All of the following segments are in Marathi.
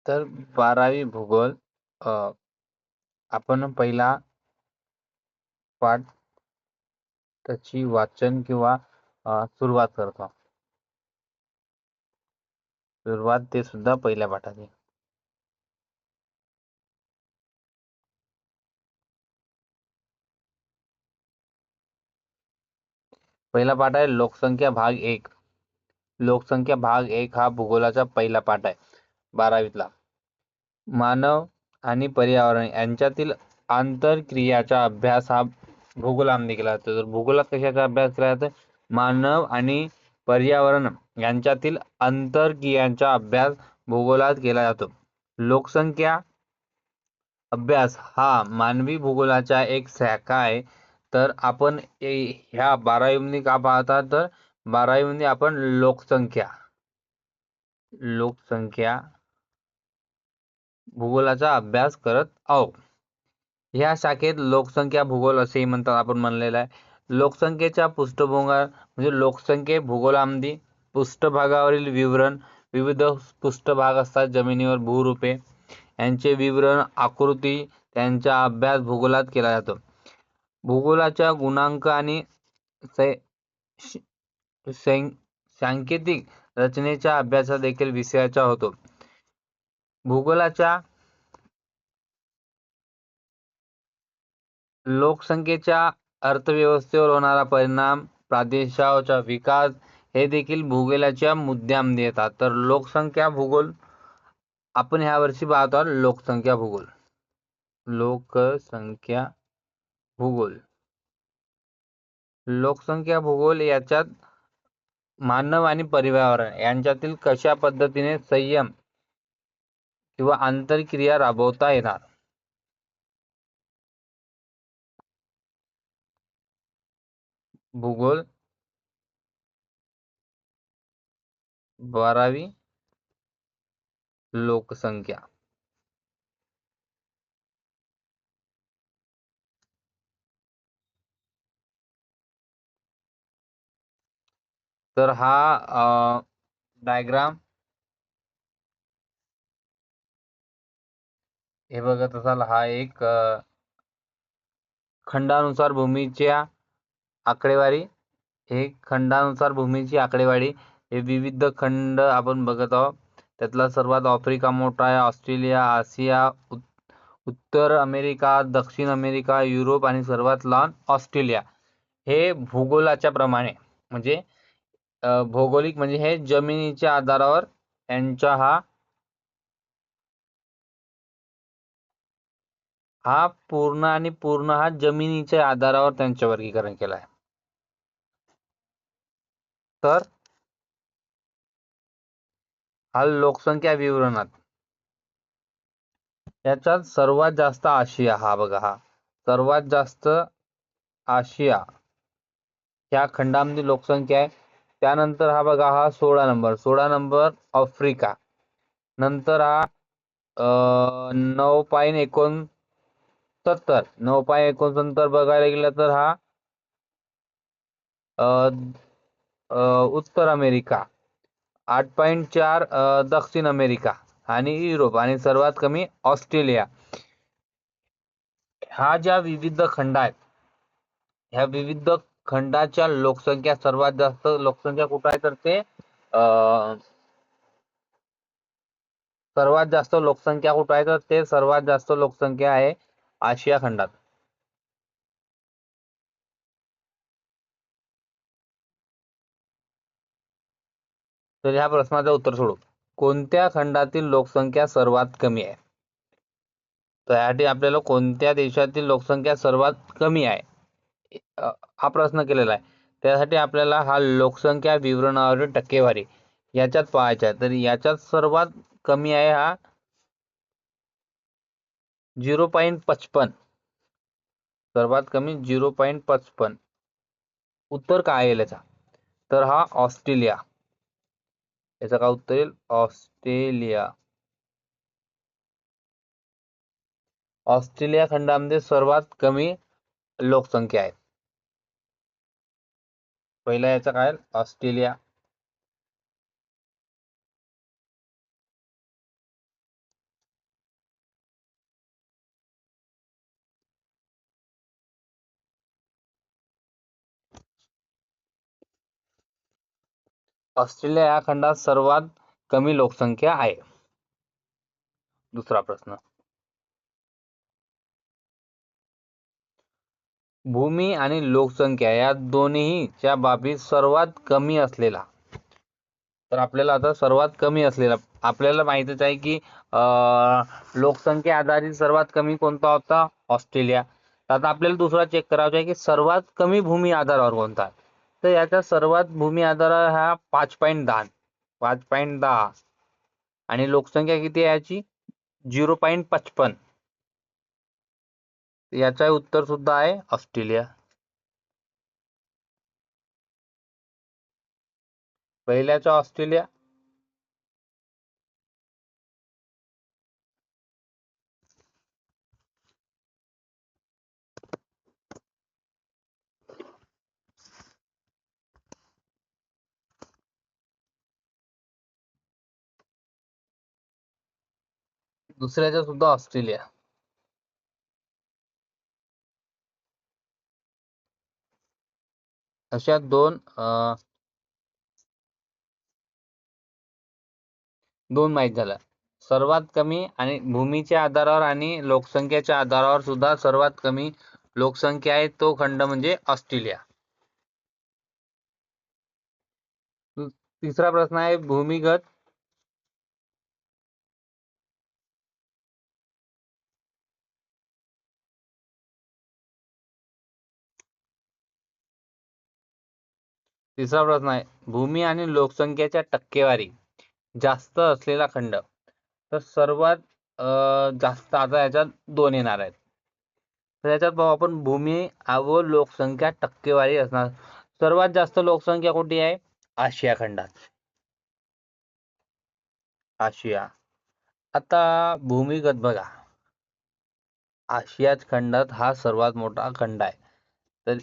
तर 12वी भूगोल आपण पहिला पाठ त्याची वाचन किंवा सुरुवात करतो. सुरुवात ते सुद्धा पहिल्या पाठाची. पहिला पाठ आहे लोकसंख्या भाग 1. लोकसंख्या भाग 1 हा भूगोलाचा पहिला पाठ आहे 12वीतला. मानव आणि पर्यावरण यांच्यातील आंतरक्रियाचा अभ्यास हा भूगोलामध्ये केला जातो. तर भूगोलात कशाचा अभ्यास केला जातो? मानव आणि पर्यावरण यांच्यातील आंतरक्रियांचा अभ्यास भूगोलात केला जातो. लोकसंख्या अभ्यास हा मानवी भूगोलाचा एक शाखा आहे. तर आपण ह्या 12वीमध्ये का पाहतात? तर 12वीमध्ये आपण लोकसंख्या भूगोलाचा अभ्यास करत आहोत. ह्या शाखेत लोकसंख्या भूगोल असेही म्हणतात, आपण म्हणलेलं आहे. लोकसंख्येच्या पृष्ठभूमीवर म्हणजे लोकसंख्ये भूगोलामध्ये पृष्ठभागावरील विवरण, विविध पृष्ठभाग असतात जमिनीवर, भूरूपे यांचे विवरण, आकृती, त्यांचा अभ्यास भूगोलात केला जातो. भूगोलाच्या गुणांक आणि सांकेतिक रचनेच्या अभ्यासा देखील विषयाचा होतो. भूगोलाच्या लोकसंख्येच्या अर्थव्यवस्थेवर होणारा परिणाम, प्रदेशाचा विकास हे देखील भूगोलाच्या मुद्द्यामध्ये येतात. तर लोकसंख्या भूगोल आपण ह्या वर्षी पाहतो आहोत. लोकसंख्या भूगोल लोकसंख्या भूगोल याच्यात मानव आणि पर्यावरण यांच्यातील कशा पद्धतीने संयम किंवा आंतरक्रिया राबवता येणार. भूगोल 12वी लोकसंख्या. तर हा डायग्राम हे बघत असाल, हा एक खंडानुसार भूमीच्या आकडेवारी. हे खंडानुसार भूमीची आकडेवारी. हे विविध खंड आपण बघत आहोत. त्यातला सर्वात आफ्रिका मोठा आहे, ऑस्ट्रेलिया, आशिया, उत्तर अमेरिका, दक्षिण अमेरिका, युरोप आणि सर्वात लहान ऑस्ट्रेलिया. हे भूगोलाच्या प्रमाणे म्हणजे भौगोलिक म्हणजे हे जमिनीच्या आधारावर यांचा हा पूर्ण हा जमिनीच्या आधारावर त्यांचे वर्गीकरण केलं आहे. तर हा लोकसंख्या विवरणात याच्यात सर्वात जास्त आशिया, हा बघा, हा सर्वात जास्त आशिया ह्या खंडामध्ये लोकसंख्या आहे. त्यानंतर हा बघा, हा 16 नंबर आफ्रिका. नंतर हा 9.69 बघायला गेलं तर हा उत्तर अमेरिका. 8.4 दक्षिण अमेरिका आणि युरोप आणि सर्वात कमी ऑस्ट्रेलिया. ह्या ज्या विविध खंड आहेत, ह्या विविध खंडाच्या लोकसंख्या सर्वात जास्त लोकसंख्या कुठं आहे? तर ते सर्वात जास्त लोकसंख्या कुठं आहे? तर ते सर्वात जास्त लोकसंख्या आहे आशिया खंडात. तर ह्या प्रश्नाचं उत्तर सोडू. कोणत्या खंडातील लोकसंख्या सर्वात कमी आहे? त्यासाठी आपल्याला कोणत्या देशातील लोकसंख्या सर्वात कमी आहे हा प्रश्न केलेला आहे. त्यासाठी आपल्याला हा लोकसंख्या विवरणावरील टक्केवारी याच्यात पाहायचा आहे. तर याच्यात सर्वात कमी आहे हा 0.55. सर्वात कमी 0.55. उत्तर काय येईल याचा? तर हा ऑस्ट्रेलिया. याचा काय उत्तर येईल? ऑस्ट्रेलिया. ऑस्ट्रेलिया खंडामध्ये सर्वात कमी लोकसंख्या आहे. पहिला याचा काय? ऑस्ट्रेलिया. ऑस्ट्रेलिया या खंडात सर्वात कमी लोकसंख्या आहे. दुसरा प्रश्न, भूमी आणि लोकसंख्या या दोन्हीच्या बाबतीत सर्वात कमी असलेला, तर आपल्याला आता सर्वात कमी असलेला, आपल्याला माहितच आहे की लोकसंख्या आधारित सर्वात कमी कोणता होता, ऑस्ट्रेलिया. तर आता आपल्याला दुसरा चेक करायचा आहे की सर्वात कमी भूमी आधारावर कोणता. तर याच्या सर्वात भूमी आधार हा 5.10 5.10 आणि लोकसंख्या किती आहे याची 0.55. याचा उत्तर सुद्धा आहे ऑस्ट्रेलिया. पहिल्याचा ऑस्ट्रेलिया, दुसऱ्याचा सुद्धा ऑस्ट्रेलिया. अशा दोन माहित झाल्या. सर्वात कमी आणि भूमीच्या आधारावर आणि लोकसंख्येच्या आधारावर सुद्धा सर्वात कमी लोकसंख्या आहे तो खंड म्हणजे ऑस्ट्रेलिया. तिसरा प्रश्न आहे भूमिगत तिसरा प्रश्न आहे भूमी आणि लोकसंख्येच्या टक्केवारी जास्त असलेला खंड. तर सर्वात जास्त, आता याच्यात दोन येणार आहेत. तर याच्यात पाहू आपण भूमी व लोकसंख्या टक्केवारी असणार. सर्वात जास्त लोकसंख्या कुठे आहे, आशिया खंडात. आशिया. आता भूमिगत बघा, आशिया खंडात हा सर्वात मोठा खंड आहे. तर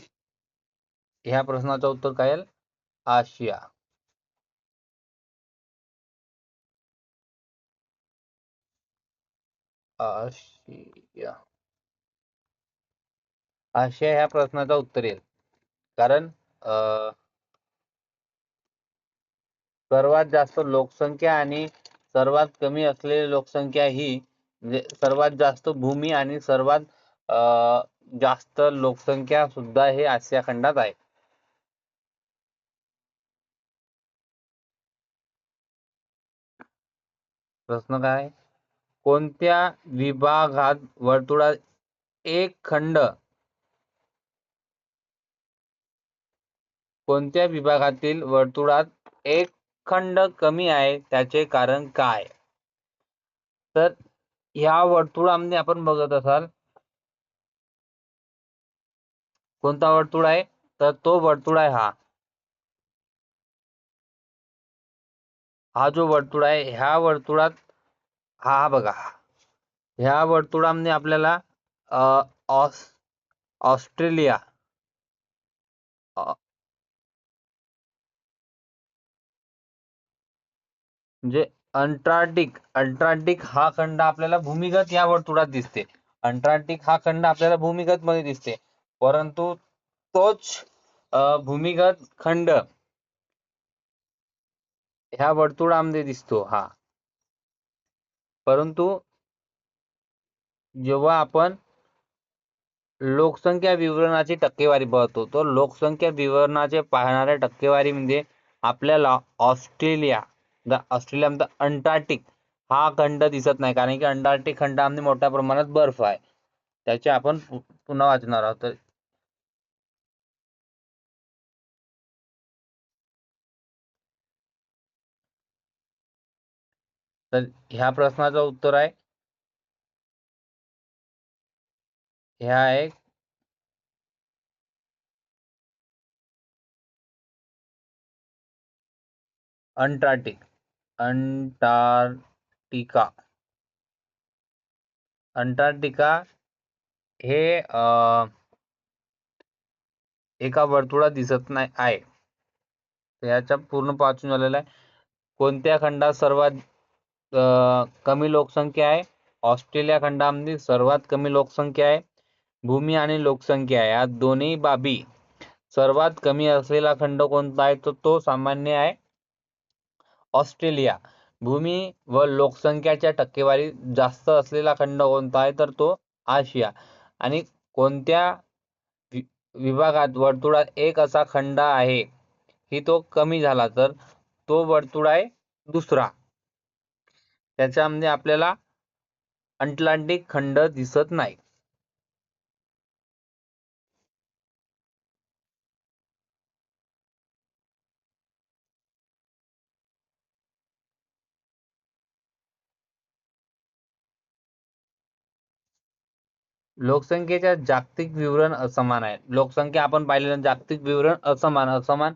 ह्या प्रश्नाचं उत्तर काय येईल, आशिया. आशिया आशिया ह्या प्रश्नाचं उत्तर येईल. कारण सर्वात जास्त लोकसंख्या आणि सर्वात कमी असलेली लोकसंख्या ही म्हणजे सर्वात जास्त भूमी आणि सर्वात जास्त लोकसंख्या सुद्धा हे आशिया खंडात आहे. प्रश्न काय, कोणत्या विभागात वर्तुळात एक खंड, कोणत्या विभागातील वर्तुळात एक खंड कमी आहे त्याचे कारण काय. तर ह्या वर्तुळामध्ये आपण बघत असाल कोणता वर्तुळ आहे, तर तो वर्तुळ आहे हा जो वर्तुळ आहे ह्या वर्तुळात हा बघा, ह्या वर्तुळामध्ये आपल्याला ऑस्ट्रेलिया, म्हणजे अंटार्क्टिक हा खंड आपल्याला भूमिगत या वर्तुळात दिसते. अंटार्क्टिक हा खंड आपल्याला भूमिगत मध्ये दिसते, परंतु तोच भूमिगत खंड ह्या वर्तुळामध्ये दिसतो परंतु जेव्हा आपण लोकसंख्या विवरणाची टक्केवारी पाहतो तर लोकसंख्या विवरणाचे पाहणाऱ्या टक्केवारीमध्ये आपल्याला ऑस्ट्रेलियामध्ये अंटार्क्टिक हा खंड दिसत नाही, कारण की अंटार्क्टिक खंडामध्ये मोठ्या प्रमाणात बर्फ आहे. त्याचे आपण पुन्हा वाचणार आहोत. तर ह्या प्रश्नाचं उत्तर आहे, ह्या आहे अंटार्क्टिका हे एका वर्तुळात दिसत नाही आहे. याच्या पूर्ण वाचून झालेला आहे. कोणत्या खंडात सर्वात कमी लोकसंख्या आहे, ऑस्ट्रेलिया खंडामध्ये सर्वात कमी लोकसंख्या आहे. भूमी आणि लोकसंख्या या दोन्ही बाबी सर्वात कमी असलेला खंड कोणता आहे, तर तो सामान्य आहे ऑस्ट्रेलिया. भूमी व लोकसंख्याच्या टक्केवारी जास्त असलेला खंड कोणता आहे, तर तो आशिया. आणि कोणत्या विभागात वर्तुळात एक असा खंड आहे की तो कमी झाला, तर तो वर्तुळ आहे दुसरा. त्याच्यामध्ये आपल्याला अटलांटिक खंड दिसत नाही. लोकसंख्येच्या जागतिक विवरण असमान आहे. लोकसंख्या आपण पाहिलेलं जागतिक विवरण असमान, असमान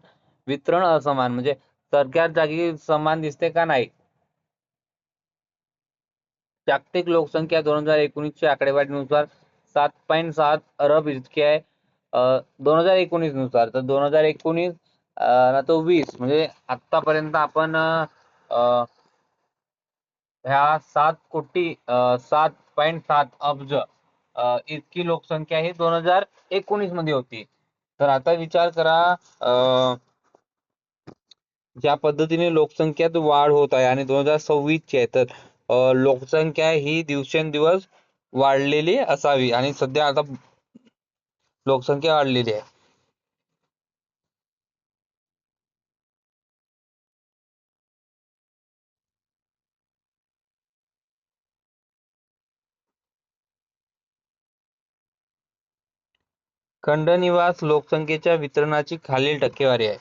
वितरण असमान म्हणजे सारख्याच जागी समान दिसते का नाही. जागतिक लोकसंख्या 2019च्या आकडेवारीनुसार 7.7 अरब इतकी आहे. 2019 नुसार. तर 2019 ना तो 20 म्हणजे आतापर्यंत आपण ह्या 7.7 अब्ज इतकी लोकसंख्या ही 2019 मध्ये होती. तर आता विचार करा, ज्या पद्धतीने लोकसंख्यात वाढ होत आहे आणि 2026 ची आहे, तर लोकसंख्या ही दिवसेंदिवस वाढलेली असावी आणि सध्या आता लोकसंख्या वाढलेली आहे. खंडनिवास लोकसंख्येच्या वितरणाची खालील टक्केवारी आहे.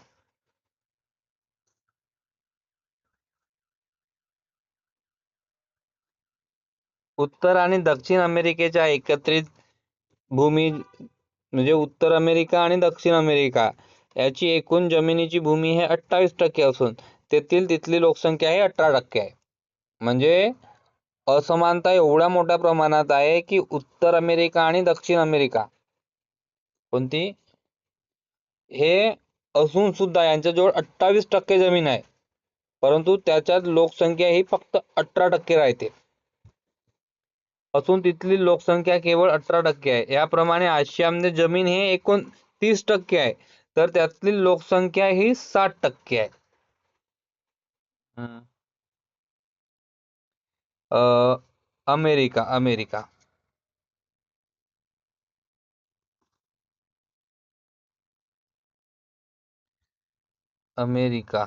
उत्तर आणि दक्षिण अमेरिकेच्या एकत्रित भूमी म्हणजे उत्तर अमेरिका आणि दक्षिण अमेरिका याची एकूण जमिनीची भूमी हे 28% असून तेथील तिथली लोकसंख्या ही 18% आहे. म्हणजे असमानता एवढ्या मोठ्या प्रमाणात आहे की उत्तर अमेरिका आणि दक्षिण अमेरिका कोणती हे असून सुद्धा यांच्याजवळ 28% जमीन आहे, परंतु त्याच्यात लोकसंख्या ही फक्त 18% राहते. असून तिथली लोकसंख्या केवळ 18% आहे. याप्रमाणे आशियामध्ये जमीन हे 29% आहे, तर त्यातली लोकसंख्या ही 60% आहे. America America America.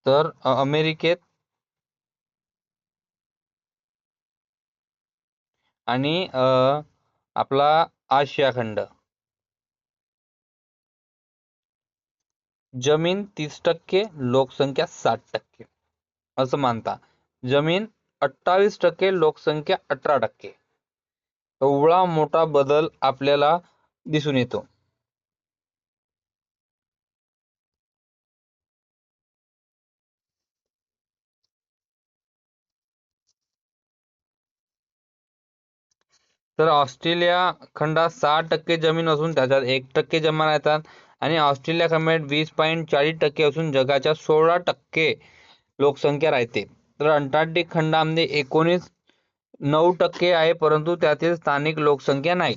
तर अमेरिकेत आणि आपला आशिया खंड जमीन 30%, लोकसंख्या 60%. असं मानता. जमीन 28%, लोकसंख्या 18%. एवढा मोठा बदल आपल्याला दिसून येतो. तर ऑस्ट्रेलिया खंडात 6% जमीन असून त्याच्यात 1% जमा राहतात आणि ऑस्ट्रेलिया खंडात 20.40% असून जगाच्या 16% लोकसंख्या राहते. तर अंटार्क्टिक खंडामध्ये 9% आहे, परंतु त्यातील स्थानिक लोकसंख्या नाही.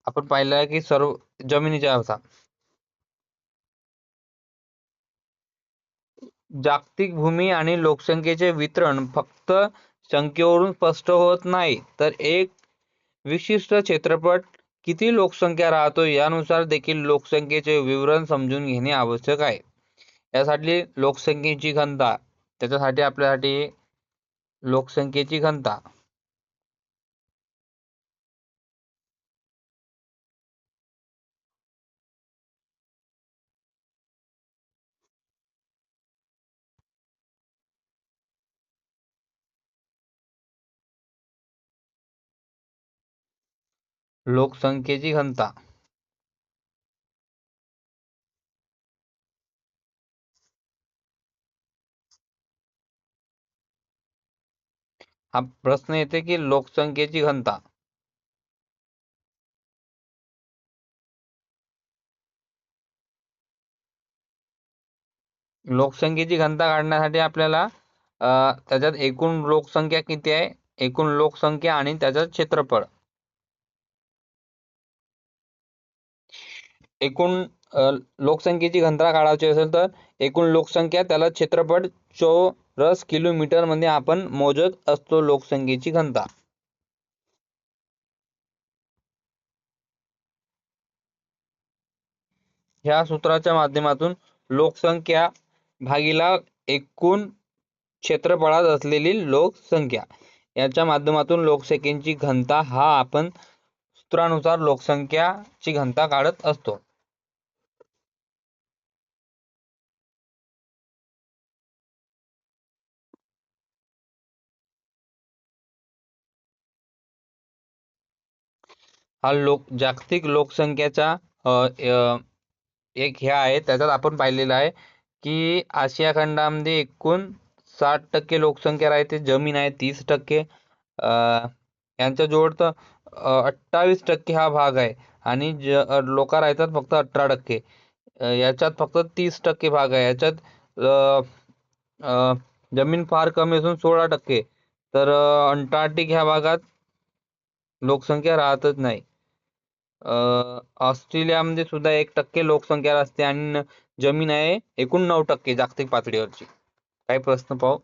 आपण पाहिलं आहे की सर्व जमिनीच्या होता. जागतिक भूमी आणि लोकसंख्येचे वितरण फक्त संख्येवरून स्पष्ट होत नाही, तर एक विशिष्ट क्षेत्रफळ किती लोकसंख्या राहतो यानुसार देखील लोकसंख्येचे विवरण समजून घेणे आवश्यक आहे. यासाठी लोकसंख्येची घनता, त्याच्यासाठी आपल्यासाठी लोकसंख्येची घनता लोकसंख्येची घनता हा प्रश्न येते की लोकसंख्येची घनता. लोकसंख्येची घनता काढण्यासाठी आपल्याला त्याच्यात एकूण लोकसंख्या किती आहे, एकूण लोकसंख्या आणि त्याचं क्षेत्रफळ. एकूण लोकसंख्येची घनता काढायची असेल तर एकूण लोकसंख्या त्याला क्षेत्रफळ चौरस किलोमीटर मध्ये आपण मोजत असतो लोकसंख्येची घनता. ह्या सूत्राच्या माध्यमातून लोकसंख्या भागीला एकूण क्षेत्रफळात असलेली लोकसंख्या याच्या माध्यमातून लोकसंख्येची घनता हा आपण सूत्रानुसार लोकसंख्याची घनता काढत असतो. हा जागतिक लोकसंख्येचा एक हे आहे. त्याच्यात आपण पाहिलेलं आहे की आशिया खंडामध्ये एकूण 60% लोकसंख्या राहते, जमीन आहे 30%, यांच्या जवळ तर 28% हा भाग आहे आणि लोक राहतात फक्त 18%. याच्यात फक्त 30% भाग आहे. याच्यात अ, अ, जमीन फार कमी असून 16%. तर अंटार्क्टिक ह्या भागात लोकसंख्या राहतच नाही. ऑस्ट्रेलियामध्ये सुद्धा 1% लोकसंख्या असते आणि जमीन आहे एकूण 9% जागतिक पातळीवरची. काही प्रश्न पाहू.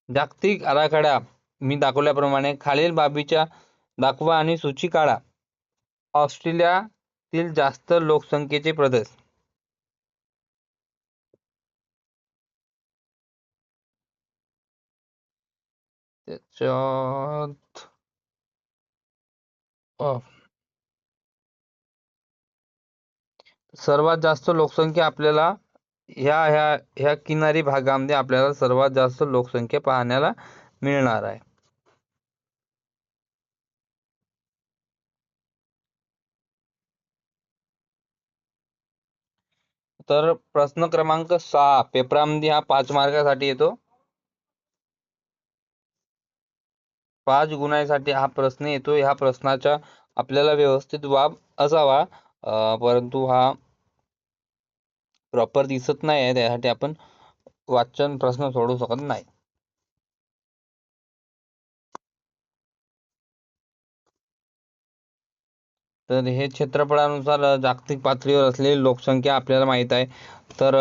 जागतिक आराखडा मी दाखवल्याप्रमाणे खालील बाबीच्या दाखवा आणि सूची काढा. ऑस्ट्रेलियातील जास्त लोकसंख्येचे प्रदेश. त्याच्यात सर्वात जास्त लोकसंख्या आपल्याला ह्या ह्या ह्या किनारी भागामध्ये आपल्याला सर्वात जास्त लोकसंख्या पाहण्याला मिळणार आहे. तर प्रश्न क्रमांक 6 पेपरामध्ये हा 5 मार्कासाठी येतो. 5 गुणांसाठी हा प्रश्न येतो. ह्या प्रश्नाचा आपल्याला व्यवस्थित वाप असावा, परंतु हा प्रॉपर दिसत नाही आहे, त्यासाठी आपण वाचन प्रश्न सोडू शकत नाही. तर हे क्षेत्रफळानुसार जागतिक पातळीवर असलेली लोकसंख्या आपल्याला माहित आहे. तर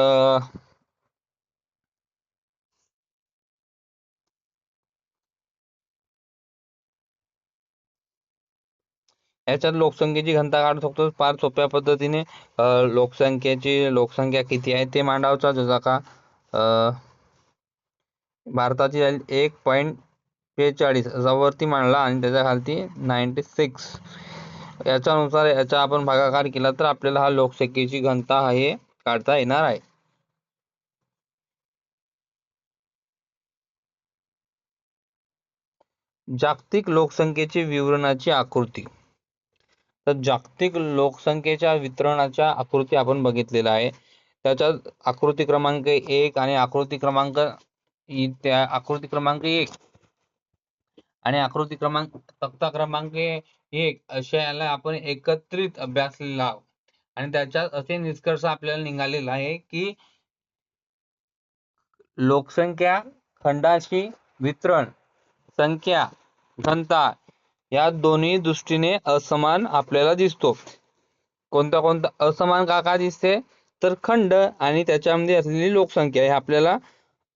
याच्यात लोकसंख्येची घनता काढू शकतो फार सोप्या पद्धतीने. लोकसंख्या किती आहे ते मांडावचा, जसा का भारताची 1.42 असा वरती मांडला आणि त्याच्या खालती 96. याच्यानुसार याचा आपण भागाकार केला तर आपल्याला हा लोकसंख्येची घनता हे काढता येणार आहे. जागतिक लोकसंख्येची विवरणाची आकृती. तर जागतिक लोकसंख्येच्या वितरणाच्या आकृती आपण बघितलेला आहे. त्याच्यात आकृती क्रमांक 1 आणि आकृती क्रमांक 1 आणि आकृती क्रमांक तक्ता क्रमांक 1 अशा याला आपण एकत्रित अभ्यासलेला आहोत. आणि त्याच्यात असे निष्कर्ष आपल्याला निघालेला आहे की लोकसंख्या खंडाची वितरण संख्या घनता या दोन्ही दृष्टीने असमान आपल्याला दिसतो. कोणता कोणता असमान का दिसते, तर खंड आणि त्याच्यामध्ये असलेली लोकसंख्या हे आपल्याला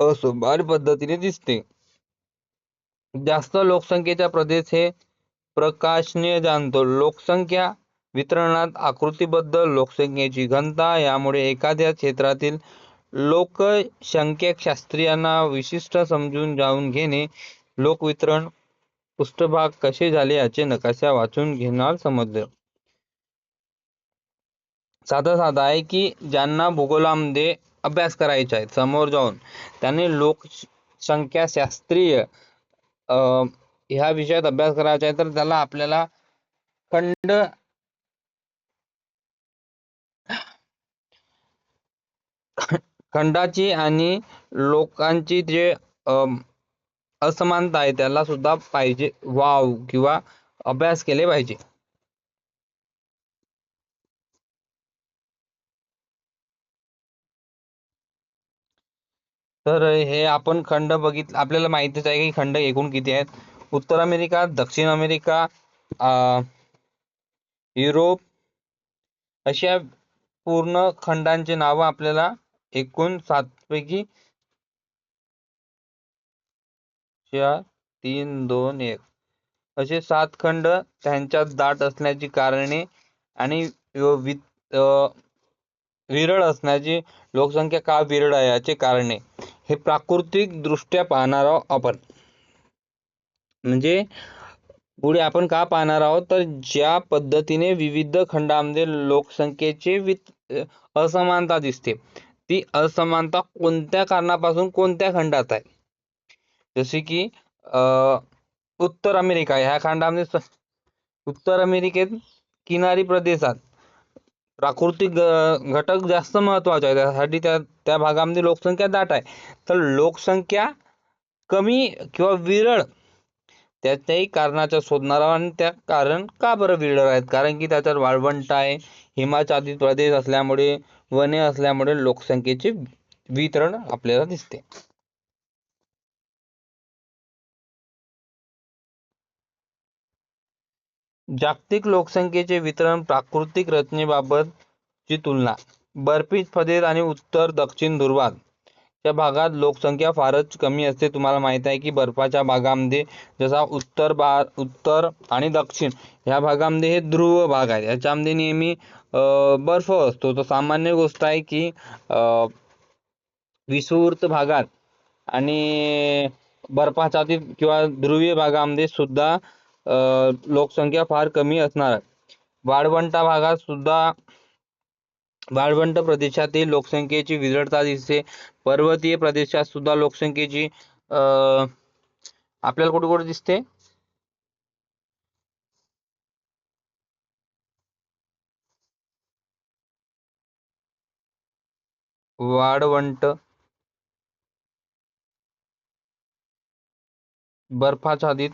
असमान पद्धतीने दिसते. जास्त लोकसंख्येचा प्रदेश हे प्रकाशने जाणतो. लोकसंख्या वितरणात आकृतीबद्ध लोकसंख्येची घनता. यामुळे एखाद्या क्षेत्रातील लोकसंख्याशास्त्रीयांना विशिष्ट समजून जाऊन घेणे. लोकवितरण पृष्ठभाग कसे झाले याचे नकाशा वाचून घेणार समजले. साधा आहे की ज्यांना भूगोलामध्ये अभ्यास करायचा आहे समोर जाऊन, त्यांनी लोकसंख्याशास्त्रीय ह्या विषयात अभ्यास करायचा आहे, तर त्याला आपल्याला खंड खंडाची आणि लोकांची जे असमानता आहे त्याला सुद्धा पाहिजे वाव किंवा अभ्यास केले पाहिजे. तर हे आपण खंड बघितलं, आपल्याला माहितीच आहे की खंड एकूण किती आहेत. उत्तर अमेरिका, दक्षिण अमेरिका, युरोप, अशा पूर्ण खंडांचे नाव आपल्याला एकूण 7 पैकी 4, 3, 2, 1 असे 7 खंड त्यांच्यात दाट असण्याची कारणे आणि विरळ असण्याची, लोकसंख्या का विरळ आहे याचे कारणे हे प्राकृतिक दृष्ट्या पाहणार आहोत आपण. म्हणजे पुढे आपण का पाहणार आहोत, तर ज्या पद्धतीने विविध खंडांमध्ये लोकसंख्येची असमानता दिसते, ती असमानता कोणत्या कारणापासून कोणत्या खंडात आहे. जसे की उत्तर अमेरिका ह्या खंडामध्ये, उत्तर अमेरिकेत किनारी प्रदेशात प्राकृतिक घटक जास्त महत्वाचे आहे, त्यासाठी त्या भागामध्ये लोकसंख्या दाट आहे. तर लोकसंख्या कमी किंवा विरळ त्याच्याही कारणाच्या शोधणार आहोत. आणि त्या कारण का बरं विरळ आहेत, कारण की त्याच्यात वाळवंट आहे, हिमाच्छादित प्रदेश असल्यामुळे, वने असल्यामुळे लोकसंख्येचे वितरण आपल्याला दिसते. जागतिक लोकसंख्येचे वितरण प्राकृतिक रचनेबाबत ची तुलना. बर्फीत प्रदेश आणि उत्तर दक्षिण ध्रुवात त्या भागात लोकसंख्या फारच कमी असते. तुम्हाला माहित आहे की बर्फाच्या भागामध्ये, जसा उत्तर आणि दक्षिण ह्या भागामध्ये हे ध्रुव भाग आहे, याच्यामध्ये नेहमी बर्फ असतो. तर सामान्य गोष्ट आहे की विषुववृत्त भागात आणि बर्फाच्छादित किंवा ध्रुवीय भागामध्ये सुद्धा लोकसंख्या फार कमी असणार आहे. वाळवंटा भागात सुद्धा, वाळवंट प्रदेशातील लोकसंख्येची विरळता दिसते. पर्वतीय प्रदेशात सुद्धा लोकसंख्येची आपल्याला कुठे कुठे दिसते, वाळवंट, बर्फाच्छादित,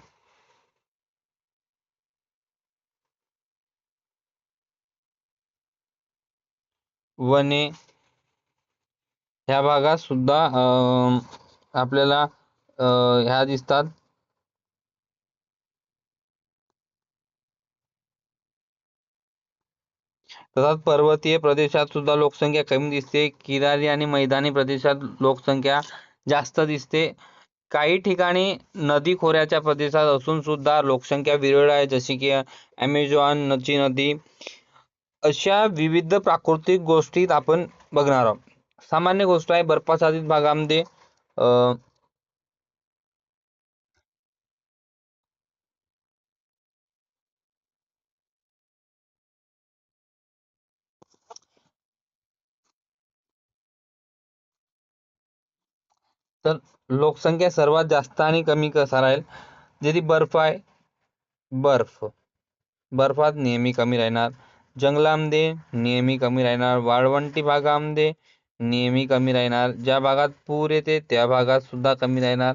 वने ह्या भागात सुद्धा आपल्याला ह्या दिसतात. तसाच पर्वतीय प्रदेशात सुद्धा लोकसंख्या कमी दिसते. किनारी आणि मैदानी प्रदेशात लोकसंख्या जास्त दिसते. काही ठिकाणी नदी खोऱ्याच्या प्रदेशात असून सुद्धा लोकसंख्या विरळ आहे, जशी की ॲमेझॉनची नदी. अशा विविध प्राकृतिक गोष्टीत आपण बघणार आहोत. सामान्य गोष्ट आहे, बर्फाच्छादित भागामध्ये तर लोकसंख्या सर्वात जास्त आणि कमी कसा राहील, जरी बर्फ आहे, बर्फात नेहमी कमी राहणार, जंगलामध्ये नेहमी कमी राहणार, वाळवंटी भागामध्ये नेहमी कमी राहणार, ज्या भागात पूर येते त्या भागात सुद्धा कमी राहणार,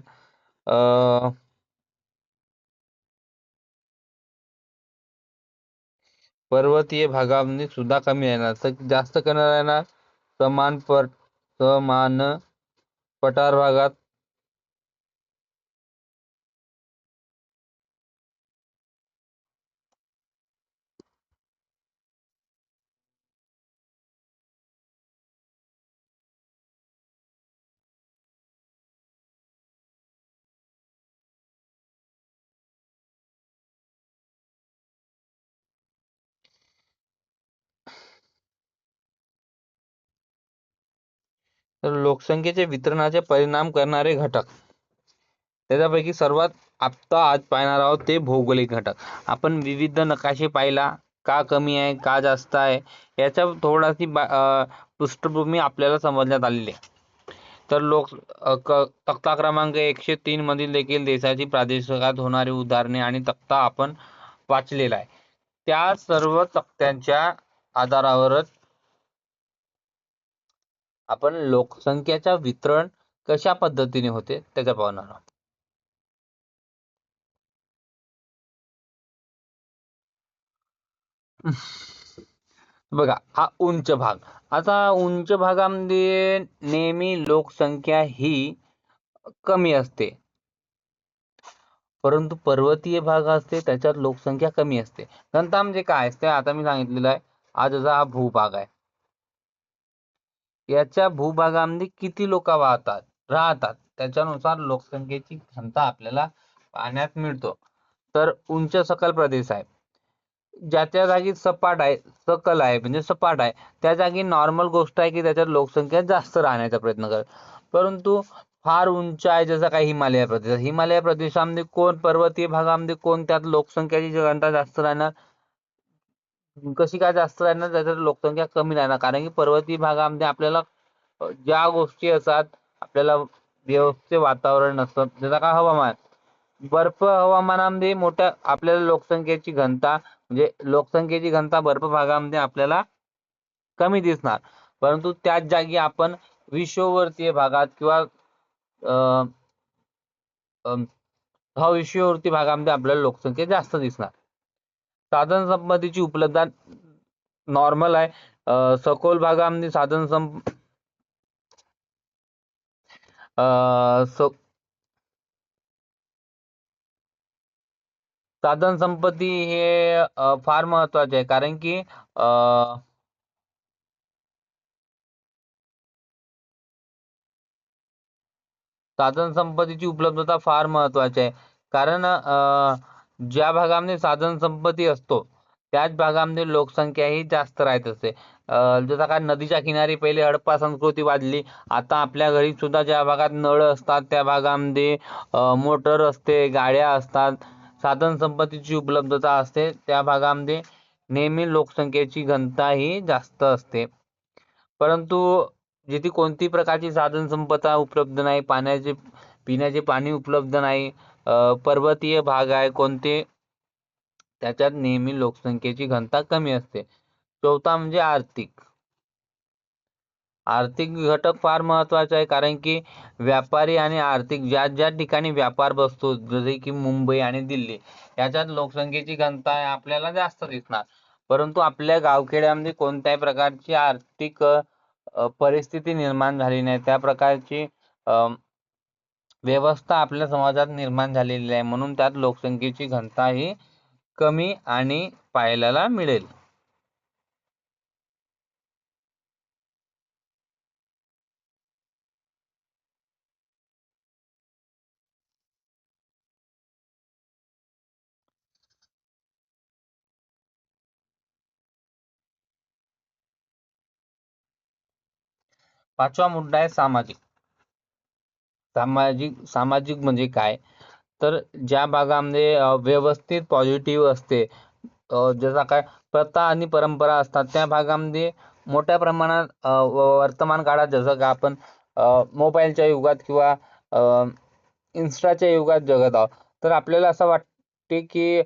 पर्वतीय भागामध्ये सुद्धा कमी राहणार. तर जास्त कमी राहणार समान पठार भागात, तर लोकसंख्येचे वितरणाचे परिणाम करणारे घटक, त्याच्यापैकी सर्वात आता आज पाहणार आहोत ते भौगोलिक घटक. आपण विविध नकाशे पाहिला, का कमी आहे का जास्त आहे याच्या थोडाशी पृष्ठभूमी आपल्याला समजण्यात आलेली आहे. तर तक्ता क्रमांक 103 मधील देखील देशाची प्रादेशिकात होणारी उदाहरणे आणि तक्ता आपण वाचलेला आहे. त्या सर्व तक्त्यांच्या आधारावरच आपण लोकसंख्येच्या वितरण कशा पद्धतीने होते त्याच्या पाहणार आहोत. बघा, हा उंच भाग. आता उंच भागामध्ये नेहमी लोकसंख्या ही कमी असते, परंतु पर्वतीय भाग असते त्याच्यात लोकसंख्या कमी असते. घनता म्हणजे काय असते आता मी सांगितलेलं आहे. हा जसा हा भूभाग आहे, याच्या भूभागामध्ये किती लोक राहतात त्याच्यानुसार लोकसंख्येची घनता आपल्याला पाहण्यात मिळतो. तर उंच सकल प्रदेश आहे, ज्याच्या जागी सपाट आहे, सकल आहे म्हणजे सपाट आहे, त्या जागी नॉर्मल गोष्ट आहे की त्याच्यात लोकसंख्या जास्त राहण्याचा प्रयत्न करत. परंतु फार उंच आहे जसं काही हिमालय प्रदेशामध्ये कोण, पर्वतीय भागामध्ये कोण, त्यात लोकसंख्याची घनता जास्त राहणार. कशी काय जास्त राहणार, त्याच्यात लोकसंख्या कमी राहणार, कारण की पर्वतीय भागामध्ये आपल्याला ज्या गोष्टी असतात, आपल्याला व्यवस्थित वातावरण नसतं. जसं का हवामान, बर्फ हवामानामध्ये मोठ्या आपल्याला लोकसंख्येची घनता बर्फ भागामध्ये आपल्याला कमी दिसणार. परंतु त्याच जागी आपण विषुववर्तीय भागात किंवा विषुववर्तीय भागामध्ये आपल्याला लोकसंख्या जास्त दिसणार. साधन संपत्तीची उपलब्धता नॉर्मल आहे. सखोल भागामध्ये साधन संपत्ती हे फार महत्वाचे आहे, कारण की साधन संपत्तीची उपलब्धता फार महत्वाची आहे. कारण ज्या भागामध्ये साधन संपत्ती असतो त्याच भागामध्ये लोकसंख्या ही जास्त राहत असते. जसं का नदीच्या किनारी पहिले हडप्पा संस्कृती वाढली, आता आपल्या घरी सुद्धा ज्या भागात नळ असतात त्या भागामध्ये मोटर असते, गाड्या असतात, साधन संपत्तीची उपलब्धता असते, त्या भागामध्ये नेहमी लोकसंख्येची घनता ही जास्त असते. परंतु जिथे कोणती प्रकारची साधन संपदा उपलब्ध नाही, पिण्याचे पाणी उपलब्ध नाही, पर्वतीय भाग आहे कोणते, त्याच्यात नेहमी लोकसंख्येची घनता कमी असते. चौथा म्हणजे आर्थिक घटक फार महत्वाचा आहे, कारण की व्यापारी आणि आर्थिक ज्या ठिकाणी व्यापार बसतो जसे की मुंबई आणि दिल्ली, याच्यात लोकसंख्येची घनता आपल्याला जास्त दिसणार. परंतु आपल्या गावखेड्यामध्ये कोणत्याही प्रकारची आर्थिक परिस्थिती निर्माण झाली नाही, त्या प्रकारची व्यवस्था आपल्या समाजात निर्माण झालेली आहे, म्हणून त्यात लोकसंख्येची घनता ही कमी आणि पाहायला मिळेल. 5वा मुद्दा आहे सामाजिक. सामाजिक म्हणजे काय, तर ज्या भागामध्ये व्यवस्थित पॉझिटिव्ह असते, जसा काय प्रथा आणि परंपरा असतात, त्या भागामध्ये मोठ्या प्रमाणात वर्तमान काळात जसं का आपण मोबाईलच्या युगात किंवा इन्स्टाच्या युगात जगत आहोत, तर आपल्याला असं वाटते की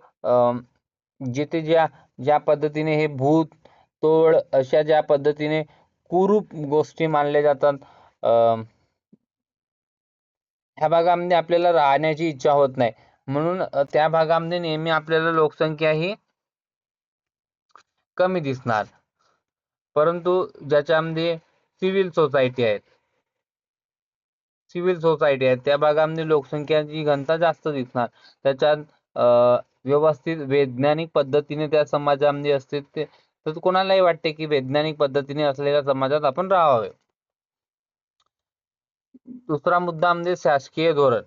जिथे ज्या ज्या पद्धतीने हे भूत तोड अशा ज्या पद्धतीने कुरूप गोष्टी मानल्या जातात, ह्या भागामध्ये आपल्याला राहण्याची इच्छा होत नाही. म्हणून त्या भागामध्ये नेहमी आपल्याला लोकसंख्या ही कमी दिसणार. परंतु ज्याच्यामध्ये सिव्हिल सोसायटी आहेत त्या भागामध्ये लोकसंख्याची घनता जास्त दिसणार. त्याच्यात व्यवस्थित वैज्ञानिक पद्धतीने त्या समाजामध्ये असते, तर कोणालाही वाटते की वैज्ञानिक पद्धतीने असलेल्या समाजात आपण राहावे. दुसरा मुद्दा म्हणजे शासकीय धोरण.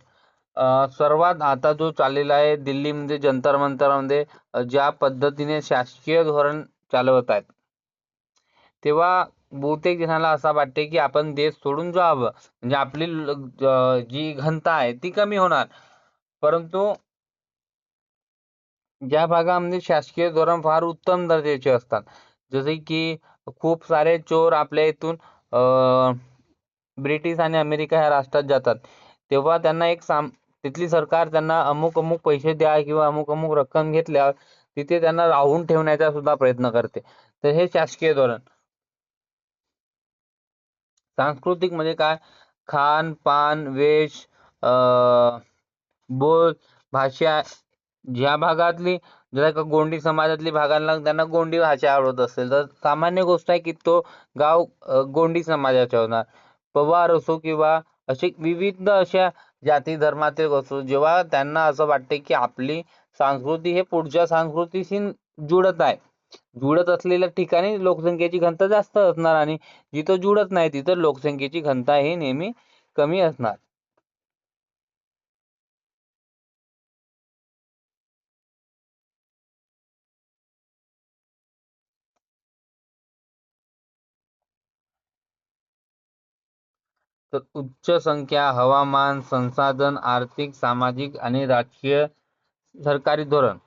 सर्वात आता जो चाललेला आहे दिल्लीमध्ये जंतर मंतरमध्ये ज्या पद्धतीने शासकीय धोरण चालवत आहेत, तेव्हा बहुतेक जणांना असं वाटते की आपण देश सोडून जावं, म्हणजे आपली जी घनता आहे ती कमी होणार. परंतु ज्या भागामध्ये शासकीय धोरण फार उत्तम दर्जाचे असतात, जसे की खूप सारे चोर आपल्या इथून ब्रिटिश आणि अमेरिका ह्या राष्ट्रात जातात, तेव्हा त्यांना तिथली सरकार त्यांना अमुक अमुक पैसे द्या किंवा अमुक अमुक रक्कम घेतल्यावर तिथे त्यांना राहून ठेवण्याचा सुद्धा प्रयत्न करते. तर हे शासकीय धोरण. सांस्कृतिक म्हणजे काय? खान पान, वेश, बोल, भाषा. ज्या भागातली जर का गोंडी समाजातली भागांना त्यांना गोंडी भाषा आवडत असेल तर सामान्य गोष्ट आहे की तो गाव गोंडी समाजाचा होणार. पवार असो किंवा असे विविध अशा जाती धर्माचे असो, जेव्हा त्यांना असं वाटते की आपली संस्कृती हे पुढच्या संस्कृतीशी जुळत आहे, जुळत असलेल्या ठिकाणी लोकसंख्येची घनता जास्त असणार आणि जिथं जुळत नाही तिथं लोकसंख्येची घनता ही नेहमी कमी असणार. तर उच्च संख्या, हवामान, संसाधन, आर्थिक, सामाजिक आणि राजकीय, सरकारी धोरण